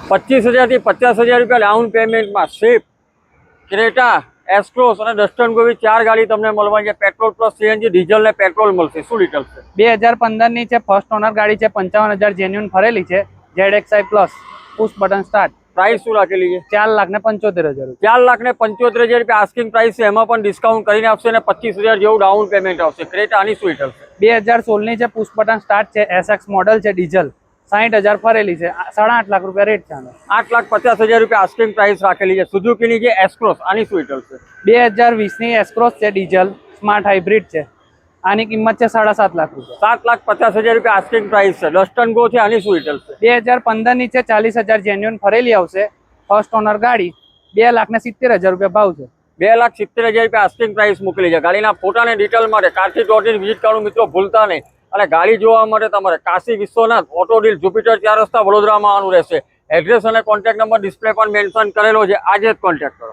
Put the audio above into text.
25,000 થી 50,000 રૂપિયા ડાઉન પેમેન્ટમાં સ્વિફ્ટ, ક્રેટા, એસ્ક્રોસ અને ડસ્ટન ગોવી 4 ગાડી તમને મળવાની છે। પેટ્રોલ પ્લસ સીએનજી, ડીઝલ ને પેટ્રોલ મળશે। શું ડિટેલ છે? 2015 ની છે, ફર્સ્ટ ઓનર ગાડી છે, 55,000 જેન્યુન ફરેલી છે, ZXi plus, push button start. Price શું રાખેલી છે? 4,75,000 રૂપિયા। 4,75,000 રૂપિયા આસ્કિંગ પ્રાઇસ છે, એમાં પણ ડિસ્કાઉન્ટ કરીને આપશે અને 25,000 જેવું ડાઉન પેમેન્ટ આવશે। ક્રેટા આની શું ડિટેલ છે? 2016 ની છે, પુશ બટન સ્ટાર્ટ છે, SX મોડલ છે, ડીઝલ, 60,000 ફરેલી છે, 8.5 લાખ રૂપિયા રેટ છે। 8,50,000 રૂપિયા આસ્કિંગ પ્રાઇસ રાખેલી છે। સુઝુકીની જે એસ્ક્રોસ આની શું ડિટેલ છે? 2020 ની એસ્ક્રોસ છે, ડીઝલ, સ્માર્ટ હાઇબ્રિડ છે, આની કિંમત છે 7.5 લાખ રૂપિયા। 7,50,000 રૂપિયા આસ્કિંગ પ્રાઇસ છે। ડસ્ટન ગો છે, આની શું ડિટેલ છે? 2015 ની છે, 40,000 જેન્યુન ફરેલી આવશે, ફર્સ્ટ ઓનર ગાડી, 2,70,000 રૂપિયા ભાવ છે। 2,70,000 રૂપિયા આસ્કિંગ પ્રાઇસ મૂકેલી છે। ગાડીના ફોટા અને ડિટેલ માટે કાર્તિક.in વિઝિટ કરવાનું મિત્રો ભૂલતા નહીં। અને ગાડી જોવા માટે તમારે Kashi Vishwanath auto deal Jupiter 4 રસ્તા વડોદરામાં આવવાનું રહેશે। એડ્રેસ અને કોન્ટેક્ટ નંબર ડિસ્પ્લે પર મેન્શન કરેલો છે, આજે જ કોન્ટેક્ટ કરો।